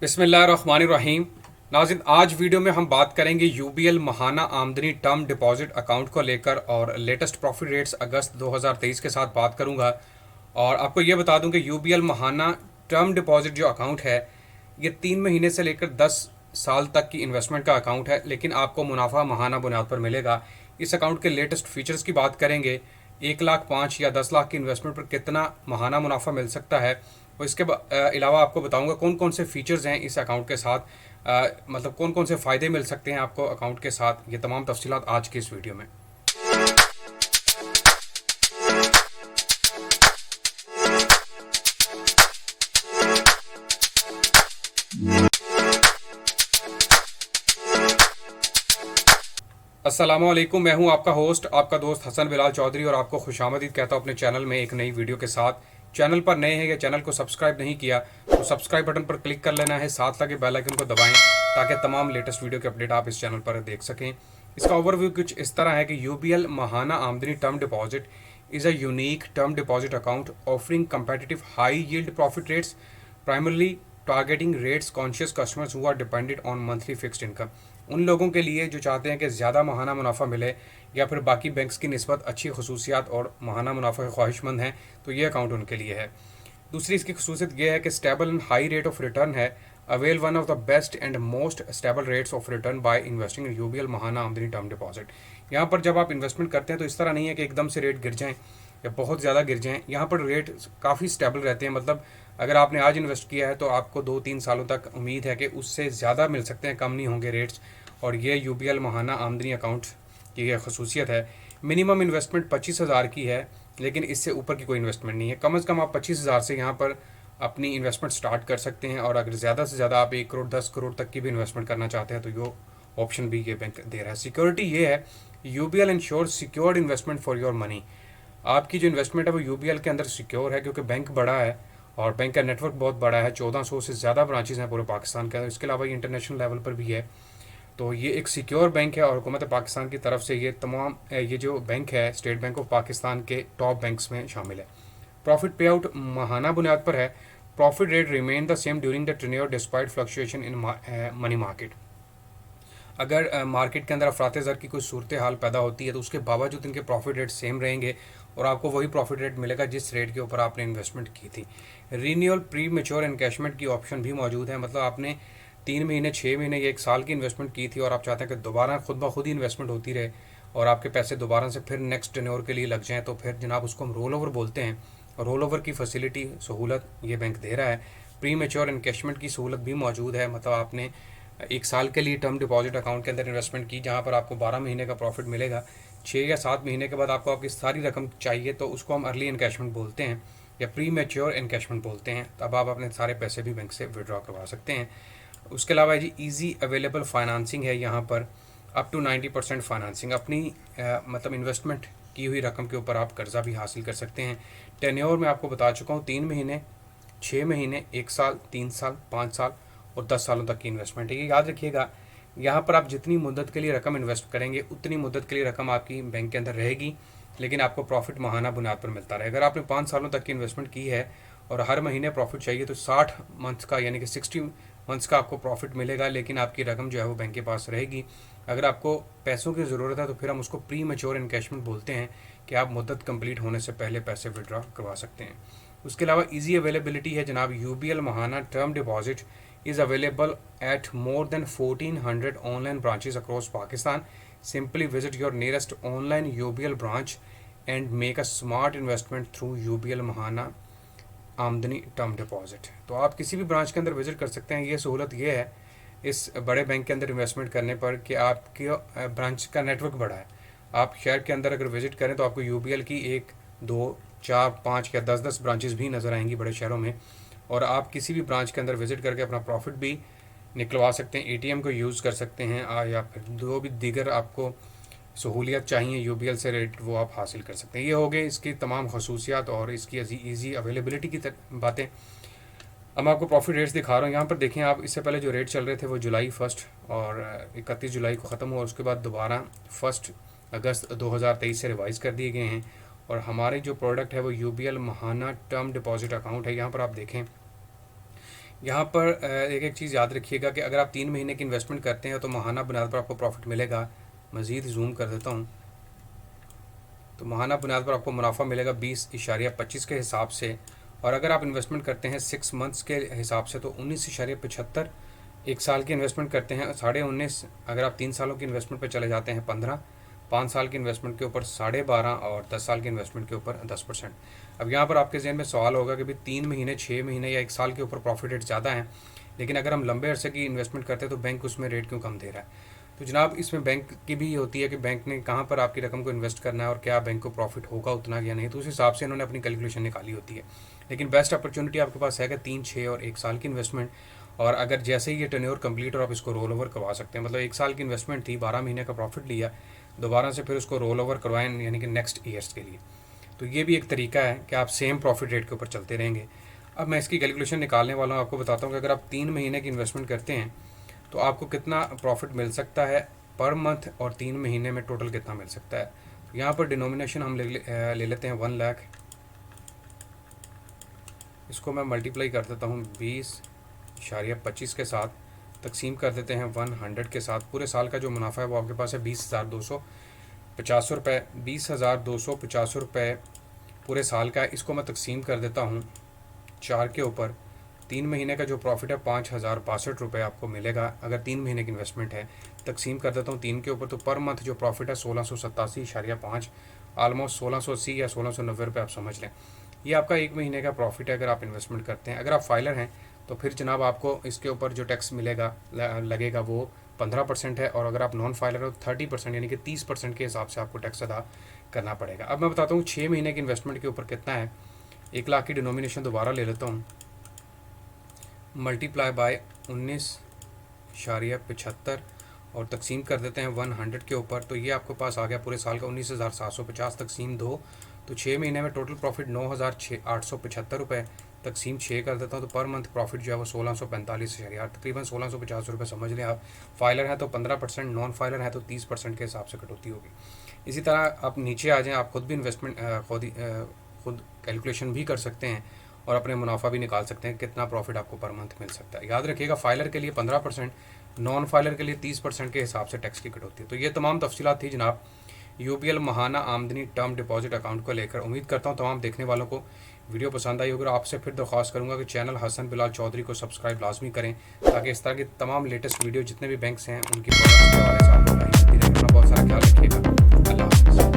बिस्मिल्लाहिर्रहमानिर्रहीम। नाज़रीन, आज वीडियो में हम बात करेंगे यूबीएल महाना आमदनी टर्म डिपॉजिट अकाउंट को लेकर और लेटेस्ट प्रॉफिट रेट्स अगस्त 2023 के साथ बात करूंगा। और आपको ये बता दूं कि यूबीएल महाना टर्म डिपॉजिट जो अकाउंट है ये 3 महीने से लेकर 10 साल तक की इन्वेस्टमेंट का अकाउंट है, लेकिन आपको मुनाफा महाना बुनियाद पर मिलेगा। इस अकाउंट के लेटेस्ट फीचर्स की बात करेंगे। 1 लाख 5 या 10 लाख की इन्वेस्टमेंट पर कितना महाना मुनाफा मिल सकता है, और इसके अलावा आपको बताऊंगा कौन कौन से फीचर्स हैं इस अकाउंट के साथ, मतलब कौन कौन से फ़ायदे मिल सकते हैं आपको अकाउंट के साथ। ये तमाम तफसीलात आज की इस वीडियो में। अस्सलामुअलैकुम, मैं हूं आपका होस्ट, आपका दोस्त हसन बिलाल चौधरी, और आपको खुशामदीद कहता हूं अपने चैनल में एक नई वीडियो के साथ। चैनल पर नए हैं या चैनल को सब्सक्राइब नहीं किया तो सब्सक्राइब बटन पर क्लिक कर लेना है, साथ लगे बेल आइकन को दबाएं ताकि तमाम लेटेस्ट वीडियो के अपडेट आप इस चैनल पर देख सकें। इसका ओवरव्यू कुछ इस तरह है कि यूबीएल महाना आमदनी term deposit is a unique term deposit account offering competitive high yield profit rates, primarily targeting rates conscious customers who are dependent on monthly fixed income. उन लोगों के लिए जो चाहते हैं कि ज़्यादा महाना मुनाफा मिले या फिर बाकी बैंक्स की निस्बत अच्छी खसूसियात और महाना मुनाफा के ख्वाहिशमंद हैं, तो ये अकाउंट उनके लिए है। दूसरी इसकी खसूसियत यह है कि stable and high rate of return है। Avail one of the best and most stable rates of return by investing in UBL महाना आमदनी टर्म डिपॉजिट। यहाँ पर जब आप इन्वेस्टमेंट करते हैं तो इस तरह नहीं है कि एकदम से रेट गिर जाएं या बहुत ज़्यादा गिर जाएं। यहाँ पर रेट काफ़ी स्टेबल रहते हैं। मतलब अगर आपने आज इन्वेस्ट किया है तो आपको 2-3 सालों तक उम्मीद है कि उससे ज़्यादा मिल सकते हैं, कम नहीं होंगे रेट्स। और ये यूबीएल महाना आमदनी अकाउंट की यह खसूसियत है। मिनिमम इन्वेस्टमेंट 25,000 की है, लेकिन इससे ऊपर की कोई इन्वेस्टमेंट नहीं है। कम से कम आप 25,000 से यहाँ पर अपनी इन्वेस्टमेंट स्टार्ट कर सकते हैं, और अगर ज़्यादा से ज़्यादा आप 1 करोड़ 10 करोड़ तक की भी इन्वेस्टमेंट करना चाहते हैं तो ये ऑप्शन भी ये बैंक दे रहा है। सिक्योरिटी ये है, UBL ensure secured investment for your money. आपकी जो इन्वेस्टमेंट है वो यूबीएल के अंदर सिक्योर है, क्योंकि बैंक बड़ा है और बैंक का नेटवर्क बहुत बड़ा है। 1400 से ज़्यादा ब्रांचेज हैं पूरे पाकिस्तान के अंदर। इसके अलावा ये इंटरनेशनल लेवल पर भी है। तो ये एक सिक्योर बैंक है और हुकूमत पाकिस्तान की तरफ से ये जो बैंक है स्टेट बैंक ऑफ पाकिस्तान के टॉप बैंक्स में शामिल है। प्रॉफिट पे आउट माहाना बुनियाद पर है। Profit rate remain the same during the tenure despite fluctuation in money market. अगर मार्केट के अंदर अफरात ज़र की कोई सूरत हाल पैदा होती है तो उसके बावजूद इनके प्रॉफिट रेट सेम रहेंगे और आपको वही प्रॉफिट रेट मिलेगा जिस रेट के ऊपर आपने इन्वेस्टमेंट की थी। रीन्यूअल प्री मेच्योर एनकैशमेंट की ऑप्शन भी मौजूद है। मतलब आपने 3 महीने 6 महीने या 1 साल की इन्वेस्टमेंट की थी और आप चाहते हैं कि दोबारा खुद ब खुद ही इन्वेस्टमेंट होती रहे और आपके पैसे दोबारा से फिर नेक्स्ट टेन्योर के लिए लग जाएँ, तो फिर जनाब उसको हम रोल ओवर बोलते हैं। रोल ओवर की फैसिलिटी सहूलत ये बैंक दे रहा है। प्री मेच्योर एनकैशमेंट की सहूलत भी मौजूद है। मतलब आपने 1 साल के लिए टर्म डिपॉजिट अकाउंट के अंदर इन्वेस्टमेंट की, जहाँ पर आपको 12 महीने का प्रॉफिट मिलेगा। 6 या 7 महीने के बाद आपको आपकी सारी रकम चाहिए तो उसको हम अर्ली एनकैशमेंट बोलते हैं या प्री मेच्योर एनकैशमेंट बोलते हैं। तब आप अपने सारे पैसे भी बैंक से विड्रॉ करवा सकते हैं। उसके अलावा जी ईजी अवेलेबल फाइनेंसिंग है यहाँ पर, अप टू 90% फाइनेंसिंग। अपनी मतलब इन्वेस्टमेंट की हुई रकम के ऊपर आप कर्जा भी हासिल कर सकते हैं। टेन्योर में आपको बता चुका हूँ, 3 महीने 6 महीने 1 साल 3 साल 5 साल और 10 सालों तक की इन्वेस्टमेंट है। ये याद रखिएगा, यहाँ पर आप जितनी मुद्दत के लिए रकम इन्वेस्ट करेंगे उतनी मुद्दत के लिए रकम आपकी बैंक के अंदर रहेगी, लेकिन आपको प्रॉफिट माहाना बुनियाद पर मिलता रहे। अगर आपने 5 सालों तक की इन्वेस्टमेंट की है और हर महीने प्रॉफिट चाहिए तो 60 मंथ्स का यानी कि 60 मंथ्स का आपको प्रॉफिट मिलेगा, लेकिन आपकी रकम जो है वो बैंक के पास रहेगी। अगर आपको पैसों की ज़रूरत है तो फिर हम उसको प्री मेच्योर एनकैशमेंट बोलते हैं कि आप मुद्दत कंप्लीट होने से पहले पैसे विड्रॉ करवा सकते हैं। उसके अलावा ईजी अवेलेबिलिटी है जनाब। UBL Mahana term deposit is available at more than 1400 online branches across Pakistan. Simply visit your nearest online UBL branch and make a smart investment through UBL महाना आमदनी टर्म डिपॉजिट। तो आप किसी भी branch के अंदर visit कर सकते हैं। ये सहूलत ये है इस बड़े बैंक के अंदर इन्वेस्टमेंट करने पर कि आपके ब्रांच का नेटवर्क बड़ा है। आप शहर के अंदर अगर विजिट करें तो आपको यूबीएल की 1 2 4 5 या 10 ब्रांचेस भी नज़र आएंगी बड़े शहरों में, और आप किसी भी ब्रांच के अंदर विज़िट करके अपना प्रॉफिट भी निकलवा सकते हैं। एटीएम को यूज़ कर सकते हैं या फिर जो भी दीगर आपको सहूलियत चाहिए यूबीएल से रिलेटेड वो आप हासिल कर सकते हैं। ये हो गए इसकी तमाम खसूसियात और इसकी ईजी अवेलेबिलिटी की बातें। अब मैं आपको प्रॉफिट रेट्स दिखा रहा हूँ। यहाँ पर देखें आप, इससे पहले जो रेट चल रहे थे वो जुलाई 1 और 31 जुलाई को ख़त्म हुआ, उसके बाद दोबारा 1 अगस्त 2023 से रिवाइज़ कर दिए गए हैं। और हमारे जो प्रोडक्ट है वो यूबीएल महाना टर्म डिपॉजिट अकाउंट है। यहाँ पर आप देखें यहाँ पर एक एक चीज़ याद रखिएगा कि अगर आप 3 महीने की इन्वेस्टमेंट करते हैं तो माहाना बुनियाद पर आपको प्रॉफिट मिलेगा। मज़ीद जूम कर देता हूँ तो माहाना बुनियाद पर आपको मुनाफा मिलेगा 20.25 के हिसाब से। और अगर आप इन्वेस्टमेंट करते हैं 6 मंथ्स के हिसाब से तो 19.75। एक साल की इन्वेस्टमेंट करते हैं 19.5। अगर आप 3 सालों की इन्वेस्टमेंट पर चले जाते हैं 15। 5 साल की इन्वेस्टमेंट के ऊपर 12.5 और 10 साल की इन्वेस्टमेंट के ऊपर 10%। अब यहाँ पर आपके जहन में सवाल होगा कि भाई 3 महीने, 6 महीने या 1 साल के ऊपर प्रॉफिट रेट ज़्यादा है, लेकिन अगर हम लंबे अरसे की इन्वेस्टमेंट करते हैं तो बैंक उसमें रेट क्यों कम दे रहा है। तो जनाब इसमें बैंक की भी होती है कि बैंक ने कहाँ पर आपकी रकम को इन्वेस्ट करना है और क्या बैंक को प्रॉफिट होगा उतना या नहीं, तो उस हिसाब से इन्होंने अपनी कैलकुलेशन निकाली होती है। लेकिन बेस्ट अपॉर्चुनिटी आपके पास है कि 3, 6 और 1 साल की इन्वेस्टमेंट। और अगर जैसे ही ये टेन्योर कंप्लीट और आप इसको रोल ओवर करवा सकते हैं, मतलब 1 साल की इन्वेस्टमेंट थी, 12 महीने का प्रॉफिट लिया, दोबारा से फिर उसको रोल ओवर करवाएं यानी कि नेक्स्ट ईयर्स के लिए। तो ये भी एक तरीका है कि आप सेम प्रॉफिट रेट के ऊपर चलते रहेंगे। अब मैं इसकी कैलकुलेशन निकालने वाला हूँ, आपको बताता हूँ कि अगर आप 3 महीने की इन्वेस्टमेंट करते हैं तो आपको कितना प्रॉफिट मिल सकता है पर मंथ और 3 महीने में टोटल कितना मिल सकता है। तो यहाँ पर डिनोमिनेशन हम ले लेते हैं 1 लाख। इसको मैं मल्टीप्लाई कर देता हूँ 20.25 के साथ, तकसीम कर देते हैं 100 के साथ। पूरे साल का जो मुनाफा है वो आपके पास है 20,250 रुपये। 20,250 रुपये पूरे साल का है। इसको मैं तकसीम कर देता हूँ 4 के ऊपर। 3 महीने का जो प्रॉफिट है 5,062 रुपये आपको मिलेगा अगर 3 महीने की इन्वेस्टमेंट है। तकसीम कर देता हूँ 3 के ऊपर, तो पर मंथ जो प्रॉफिट है 1687.5, ऑलमोस्ट 1680 या 1690 रुपये आप समझ लें। ये आपका 1 महीने का प्रॉफिट है अगर आप इन्वेस्टमेंट करते हैं। अगर आप फाइलर हैं तो फिर जनाब आपको इसके ऊपर जो टैक्स मिलेगा लगेगा वो 15% है, और अगर आप नॉन फाइलर हो 30% यानी कि 30% के हिसाब से आपको टैक्स अदा करना पड़ेगा। अब मैं बताता हूँ 6 महीने की इन्वेस्टमेंट के ऊपर कितना है। 1 लाख की डिनोमिनेशन दोबारा ले लेता हूँ, मल्टीप्लाई बाय 19.75 और तकसीम कर देते हैं 100 के ऊपर। तो ये आपके पास आ गया पूरे साल का 19,750 तकसीम 2। तो 6 महीने में टोटल प्रॉफिट 9,875 रुपये। तकसीम 6 कर देता हूँ तो पर मंथ प्रॉफिट जो है वो 1645 तकरीबन 1650 रुपये समझ लें आप। फाइलर है तो 15%, नॉन फाइलर है तो 30% के हिसाब से कटौती होगी। इसी तरह आप नीचे आ जाएँ, आप खुद भी इन्वेस्टमेंट खुद कैलकुलेशन भी कर सकते हैं और अपने मुनाफा भी निकाल सकते हैं कितना प्रॉफिट आपको पर मंथ मिल सकता है। याद रखिएगा फाइलर के लिए 15%, नॉन फाइलर के लिए 30% के हिसाब से टैक्स की कटौती है। तो ये तमाम तफसीलात थी जनाब यूपीएल माहाना आमदनी टर्म डिपॉजिट अकाउंट को लेकर। उम्मीद करता हूँ तमाम देखने वालों को वीडियो पसंद आई होगी। आपसे फिर दरख्वास्त करूँगा कि चैनल हसन बिलाल चौधरी को सब्सक्राइब लाजमी करें ताकि इस तरह की तमाम लेटेस्ट वीडियो जितने भी बैंक्स हैं उनकी प्रोडक्ट्स के हवाले से आपको बताइए। अपना बहुत सारा ख्याल रखिएगा। अल्लाह हाफ़िज़।